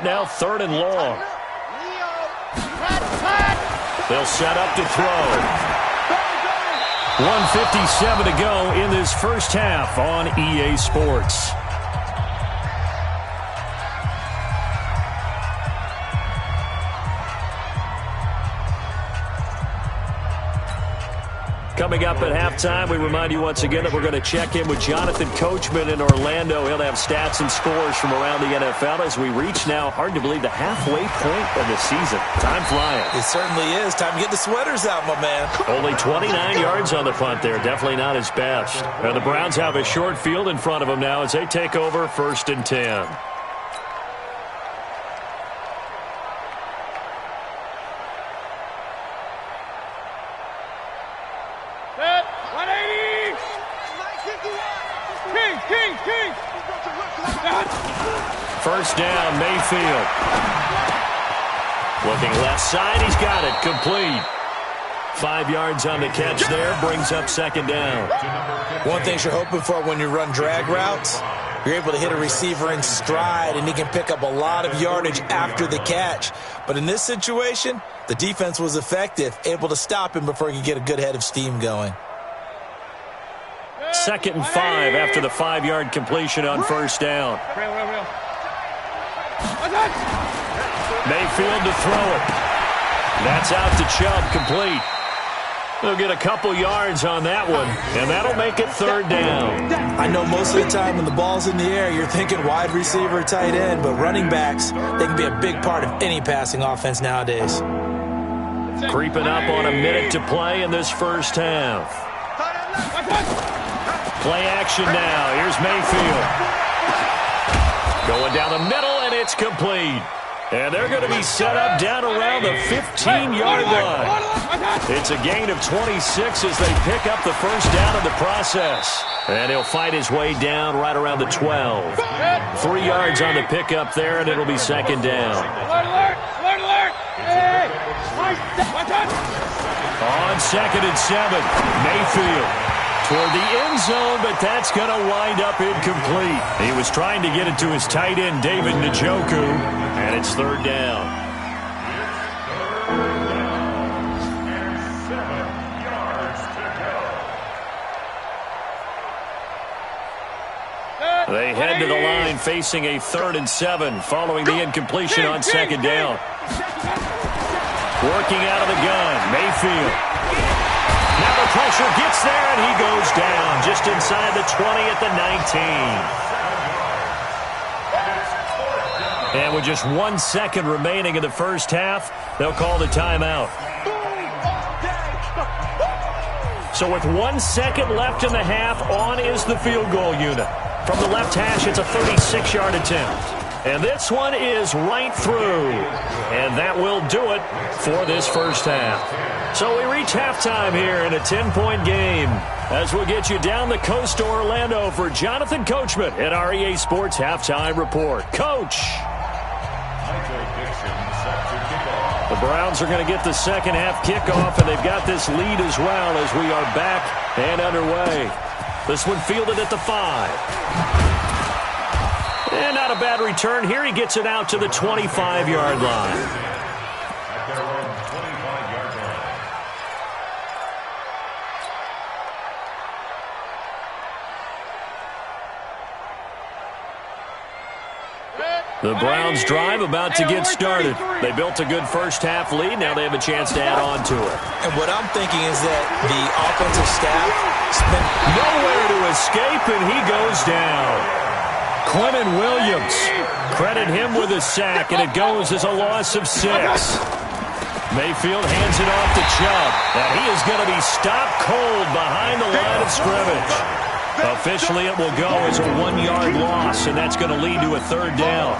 Now 3rd and long. They'll set up to throw. 1:57 to go in this first half on EA Sports. Coming up at halftime, we remind you once again that we're going to check in with Jonathan Coachman in Orlando. He'll have stats and scores from around the NFL as we reach now, hard to believe, the halfway point of the season. Time flying. It certainly is. Time to get the sweaters out, my man. Only 29 yards on the punt there. Definitely not his best. And the Browns have a short field in front of them now as they take over 1st and 10. First down, Mayfield. Looking left side, he's got it, complete. 5 yards on the catch there, brings up 2nd down. One thing you're hoping for when you run drag routes, you're able to hit a receiver in stride, and he can pick up a lot of yardage after the catch. But in this situation, the defense was effective, able to stop him before he could get a good head of steam going. 2nd and 5 after the 5-yard completion on 1st down. Mayfield to throw it. That's out to Chubb, complete. They'll get a couple yards on that one, and that'll make it 3rd down. I know most of the time when the ball's in the air, you're thinking wide receiver, tight end, but running backs, they can be a big part of any passing offense nowadays. Creeping up on a minute to play in this first half. Play action now. Here's Mayfield. Going down the middle, and it's complete. And they're going to be set up down around the 15-yard line. It's a gain of 26 as they pick up the first down in the process. And he'll fight his way down right around the 12. 3 yards on the pickup there, and it'll be 2nd down. On 2nd and 7, Mayfield toward the end zone, but that's going to wind up incomplete. He was trying to get it to his tight end, David Njoku, and it's 3rd down. They head to the line facing a 3rd and 7 following the incompletion on 2nd down. Working out of the gun, Mayfield. Now the pressure gets there, and he goes down just inside the 20 at the 19. And with just 1 second remaining in the first half, they'll call the timeout. So with 1 second left in the half, on is the field goal unit. From the left hash, it's a 36-yard attempt. And this one is right through. And that will do it for this first half. So we reach halftime here in a 10-point game as we'll get you down the coast to Orlando for Jonathan Coachman at our EA Sports Halftime Report. Coach! The Browns are going to get the second half kickoff, and they've got this lead as well as we are back and underway. This one fielded at the 5. And not a bad return here. He gets it out to the 25-yard line. The Browns drive about to get started. They built a good first half lead. Now they have a chance to add on to it. And what I'm thinking is that the offensive staff spent nowhere to escape, and he goes down. Quentin Williams, credit him with a sack, and it goes as a loss of 6. Mayfield hands it off to Chubb, and he is going to be stopped cold behind the line of scrimmage. Officially, it will go as a 1-yard loss, and that's going to lead to a 3rd down.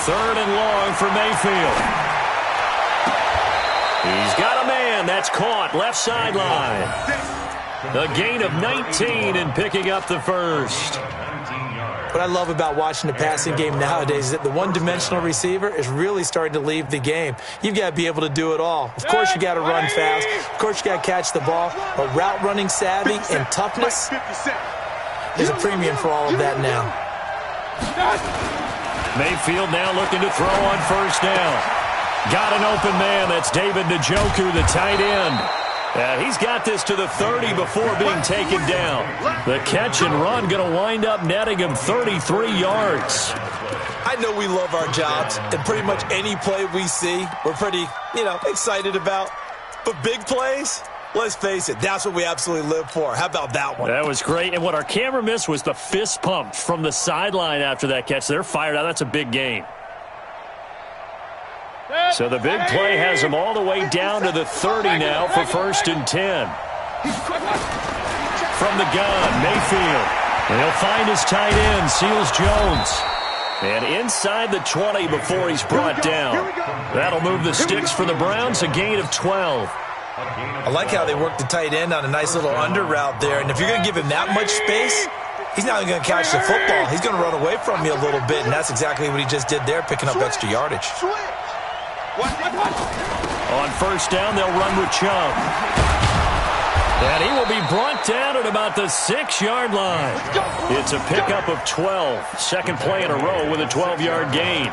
Third and long for Mayfield. He's got a man. That's caught. Left sideline. A gain of 19 and picking up the first. What I love about watching the passing game nowadays is that the one-dimensional receiver is really starting to leave the game. You've got to be able to do it all. Of course, you got to run fast. Of course, you got to catch the ball. But route running savvy and toughness, there's a premium for all of that now. Mayfield now looking to throw on first down. Got an open man. That's David Njoku, the tight end. And he's got this to the 30 before being taken down. The catch and run going to wind up netting him 33 yards. I know we love our jobs, and pretty much any play we see, we're pretty, excited about. But big plays, let's face it, that's what we absolutely live for. How about that one? That was great. And what our camera missed was the fist pump from the sideline after that catch. They're fired out. That's a big gain. So the big play has him all the way down to the 30 now for 1st and 10. From the gun, Mayfield. And he'll find his tight end, Seals Jones. And inside the 20 before he's brought down. That'll move the sticks for the Browns, a gain of 12. I like how they work the tight end on a nice little under route there. And if you're going to give him that much space, he's not even going to catch the football. He's going to run away from you a little bit, and that's exactly what he just did there, picking up extra yardage. On first down, they'll run with Chubb. And he will be brought down at about the 6-yard line. It's a pickup of 12. Second play in a row with a 12-yard gain.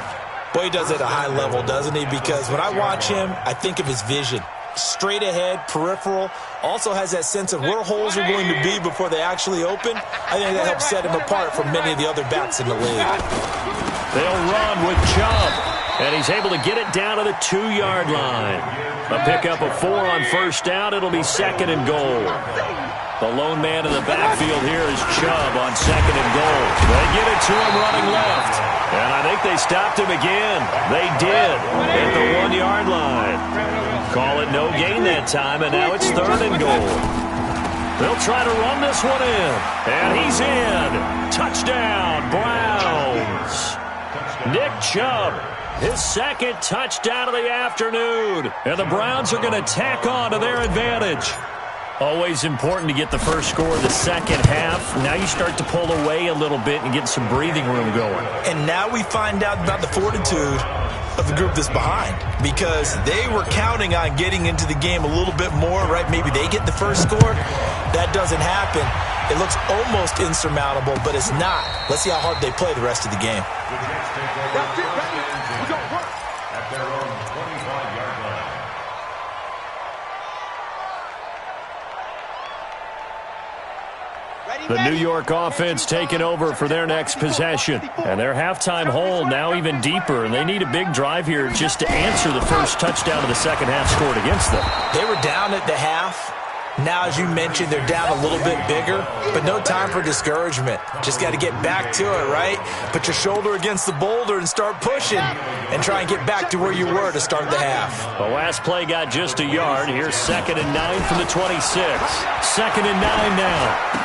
Boy, he does it at a high level, doesn't he? Because when I watch him, I think of his vision. Straight ahead, peripheral, also has that sense of where holes are going to be before they actually open. I think that helps set him apart from many of the other backs in the league. They'll run with Chubb. And he's able to get it down to the 2-yard line. A pickup of 4 on first down. It'll be 2nd and goal. The lone man in the backfield here is Chubb on 2nd and goal. They get it to him running left. And I think they stopped him again. They did at the 1-yard line. Call it no gain that time, and now it's 3rd and goal. They'll try to run this one in. And he's in. Touchdown, Browns. Nick Chubb. His 2nd touchdown of the afternoon. And the Browns are going to tack on to their advantage. Always important to get the first score of the second half. Now you start to pull away a little bit and get some breathing room going. And now we find out about the fortitude of the group that's behind. Because they were counting on getting into the game a little bit more, right? Maybe they get the first score. That doesn't happen. It looks almost insurmountable, but it's not. Let's see how hard they play the rest of the game. The New York offense taking over for their next possession. And their halftime hole now even deeper. And they need a big drive here just to answer the first touchdown of the second half scored against them. They were down at the half. Now, as you mentioned, they're down a little bit bigger, but no time for discouragement. Just got to get back to it, right? Put your shoulder against the boulder and start pushing and try and get back to where you were to start the half. The last play got just a yard. Here's 2nd and 9 from the 26. 2nd and 9 now.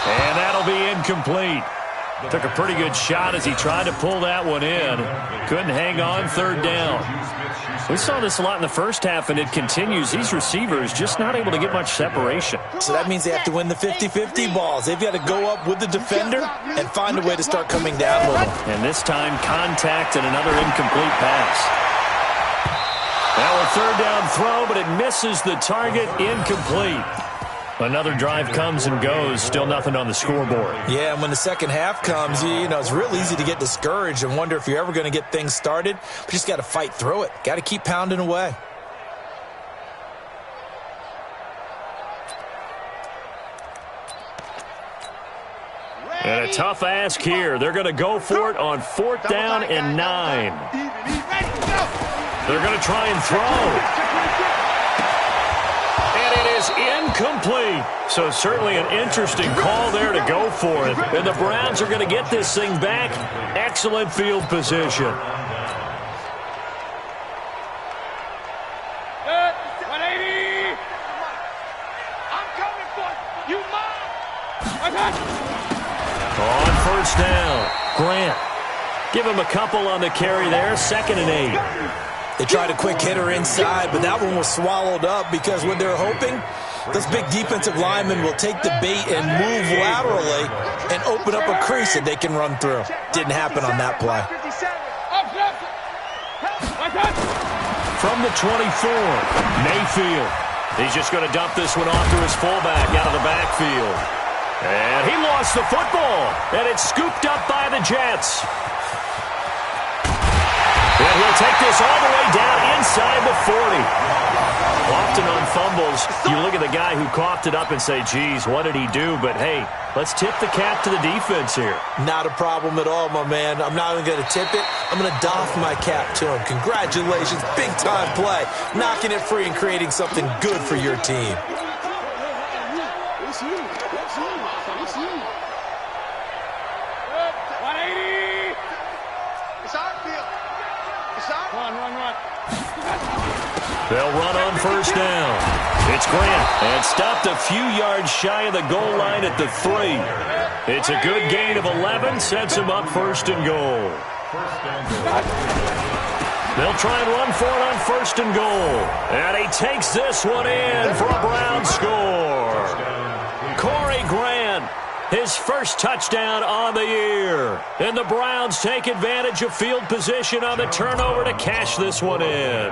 And that'll be incomplete. Took a pretty good shot as he tried to pull that one in. Couldn't hang on, 3rd down. We saw this a lot in the first half, and it continues. These receivers just not able to get much separation. So that means they have to win the 50-50 balls. They've got to go up with the defender and find a way to start coming down with them. And this time, contact and another incomplete pass. Now a 3rd down throw, but it misses the target, incomplete. Another drive comes and goes, still nothing on the scoreboard. Yeah, and when the second half comes, it's real easy to get discouraged and wonder if you're ever going to get things started. But you just got to fight through it. Got to keep pounding away. And a tough ask here. They're going to go for it on 4th down and 9. They're going to try and throw. Incomplete. So certainly an interesting call there to go for it. And the Browns are going to get this thing back. Excellent field position. 180. I'm coming for you. On first down, Grant. Give him a couple on the carry there. 2nd and 8. They tried a quick hitter inside, but that one was swallowed up because what they're hoping Those big defensive linemen will take the bait and move laterally and open up a crease that they can run through. Didn't happen on that play. From the 24, Mayfield. He's just going to dump this one off to his fullback out of the backfield. And he lost the football, and it's scooped up by the Jets. And he'll take this all the way down inside the 40. Often on fumbles, you look at the guy who coughed it up and say, geez, what did he do? But, hey, let's tip the cap to the defense here. Not a problem at all, my man. I'm not even going to tip it. I'm going to doff my cap to him. Congratulations. Big-time play. Knocking it free and creating something good for your team. They'll run on first down. It's Grant, and stopped a few yards shy of the goal line at the 3. It's a good gain of 11, sets him up first and goal. They'll try and run for it on first and goal. And he takes this one in for a Brown score. Corey Grant, his first touchdown on the year. And the Browns take advantage of field position on the turnover to cash this one in.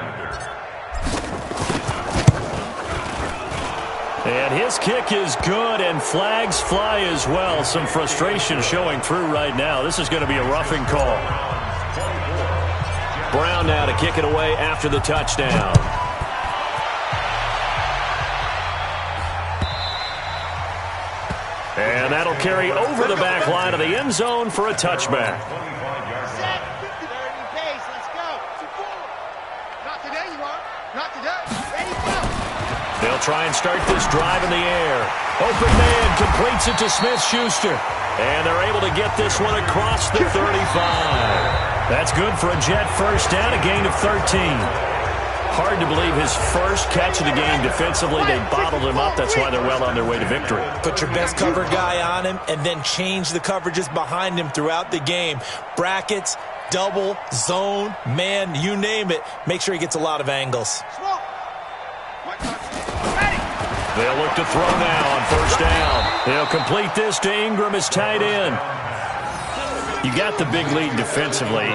And his kick is good, and flags fly as well. Some frustration showing through right now. This is going to be a roughing call. Brown now to kick it away after the touchdown. And that'll carry over the back line of the end zone for a touchback. Set. 30 pace. Let's go. Not today, you are. Not today. Ready, go. They'll try and start this drive in the air. Open man completes it to Smith-Schuster. And they're able to get this one across the 35. That's good for a Jet first down, a gain of 13. Hard to believe his first catch of the game defensively. They bottled him up. That's why they're well on their way to victory. Put your best cover guy on him and then change the coverages behind him throughout the game. Brackets, double, zone, man, you name it. Make sure he gets a lot of angles. They'll look to throw now on first down. They'll complete this to Ingram as tight end. You got the big lead defensively.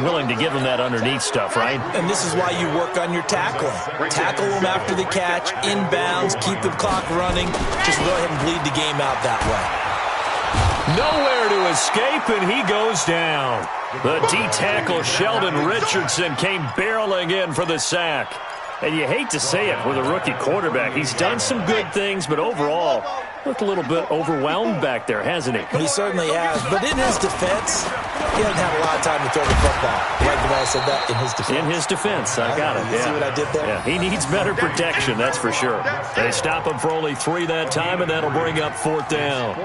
Willing to give them that underneath stuff, right? And this is why you work on your tackling. Tackle them after the catch, inbounds, keep the clock running. Just go ahead and bleed the game out that way. Nowhere to escape, and he goes down. The D-tackle Sheldon Richardson came barreling in for the sack. And you hate to say it with a rookie quarterback. He's done some good things, but overall, looked a little bit overwhelmed back there, hasn't he? He certainly has. But in his defense, he hasn't had a lot of time to throw the football. Like the way I said that, in his defense. In his defense, I got it. You see what I did there? Yeah, he needs better protection, that's for sure. They stop him for only 3 that time, and that'll bring up fourth down.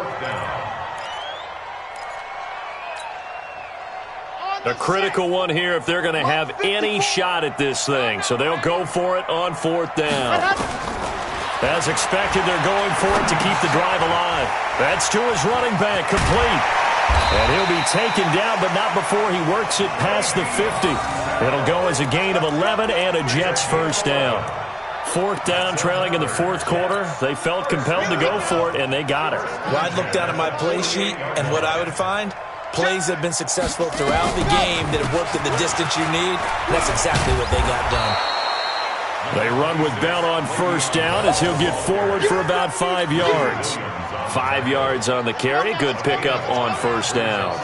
A critical one here if they're going to have any shot at this thing. So they'll go for it on fourth down. As expected, they're going for it to keep the drive alive. That's to his running back, complete. And he'll be taken down, but not before he works it past the 50. It'll go as a gain of 11 and a Jets first down. Fourth down, trailing in the fourth quarter. They felt compelled to go for it, and they got it. Well, I'd look down at my play sheet, and what I would find, plays have been successful throughout the game that have worked at the distance you need. That's exactly what they got done. They run with Bell on first down as he'll get forward for about 5 yards. 5 yards on the carry. Good pickup on first down.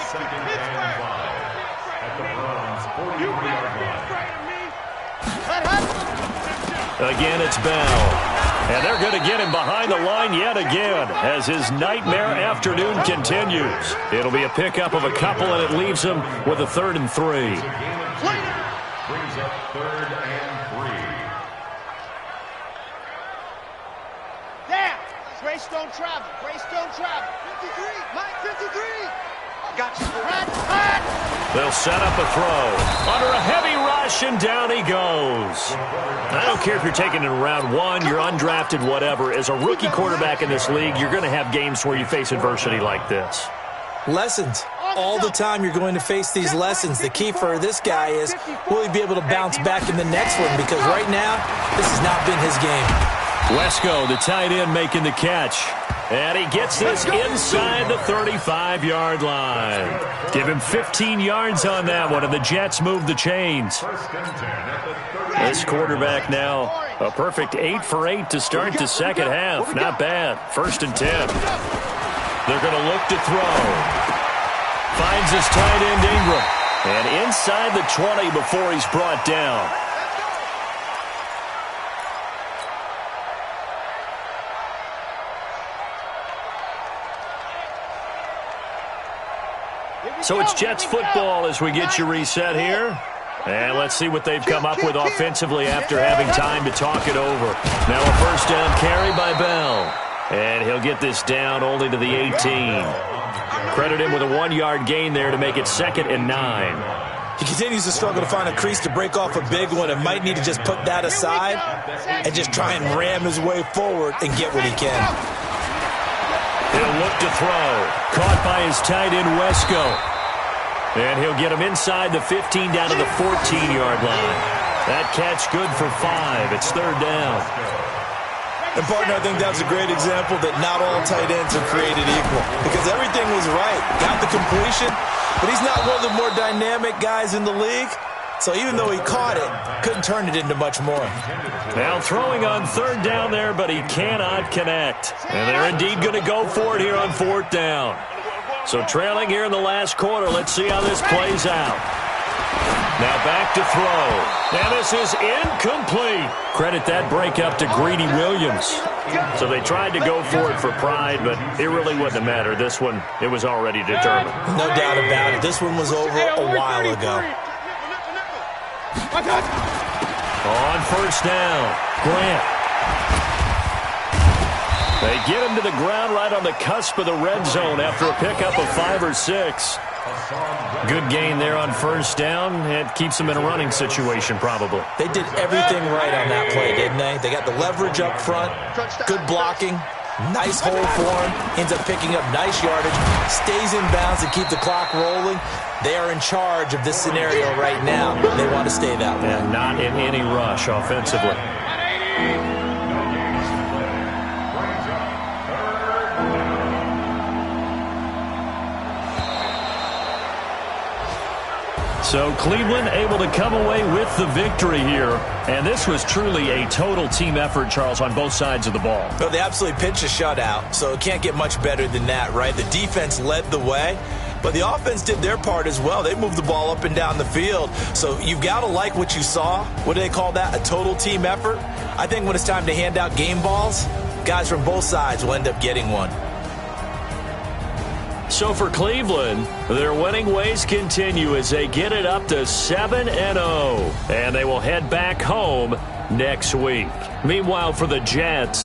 Again, it's Bell. And they're going to get him behind the line yet again as his nightmare afternoon continues. It'll be a pickup of a couple, and it leaves him with a 3rd and 3. Brings up 3rd and 3. Down. Grace don't travel. Grace don't travel. 53. Mike, 53. Got you. They'll set up a throw. Under a heavy rush, and down he goes. I don't care if you're taking it in round 1, you're undrafted, whatever. As a rookie quarterback in this league, you're going to have games where you face adversity like this. Lessons. All the time you're going to face these lessons. The key for this guy is, will he be able to bounce back in the next one? Because right now, this has not been his game. Wesco, the tight end, making the catch. And he gets this inside the 35-yard line. Give him 15 yards on that one, and the Jets move the chains. This quarterback now, a perfect 8 for 8 to start the second half. Not bad. 1st and 10. They're going to look to throw. Finds his tight end, Ingram. And inside the 20 before he's brought down. So it's Jets football as we get you reset here. And let's see what they've come up with offensively after having time to talk it over. Now a 1st down carry by Bell. And he'll get this down only to the 18. Credit him with a 1-yard gain there to make it 2nd and 9. He continues to struggle to find a crease to break off a big one and might need to just put that aside and just try and ram his way forward and get what he can. He'll look to throw. Caught by his tight end, Wesco. And he'll get him inside the 15 down to the 14-yard line. That catch good for 5. It's 3rd down. And, partner, I think that's a great example that not all tight ends are created equal because everything was right. Got the completion, but he's not one of the more dynamic guys in the league. So even though he caught it, couldn't turn it into much more. Now throwing on 3rd down there, but he cannot connect. And they're indeed going to go for it here on 4th down. So trailing here in the last quarter, let's see how this plays out. Now back to throw. And this is incomplete. Credit that breakup to Greedy Williams. So they tried to go for it for pride, but it really wouldn't have mattered. This one, it was already determined. No doubt about it. This one was over a while ago. On 1st down, Grant. They get him to the ground right on the cusp of the red zone after a pickup of 5 or 6. Good gain there on 1st down. It keeps them in a running situation probably. They did everything right on that play, didn't they? They got the leverage up front, good blocking, nice hole for him, ends up picking up nice yardage, stays in bounds to keep the clock rolling. They are in charge of this scenario right now. They want to stay that way. And not in any rush offensively. So Cleveland able to come away with the victory here. And this was truly a total team effort, Charles, on both sides of the ball. Well, they absolutely pitched a shutout, so it can't get much better than that, right? The defense led the way, but the offense did their part as well. They moved the ball up and down the field. So you've got to like what you saw. What do they call that? A total team effort? I think when it's time to hand out game balls, guys from both sides will end up getting one. So for Cleveland, their winning ways continue as they get it up to 7-0. And they will head back home next week. Meanwhile, for the Jets,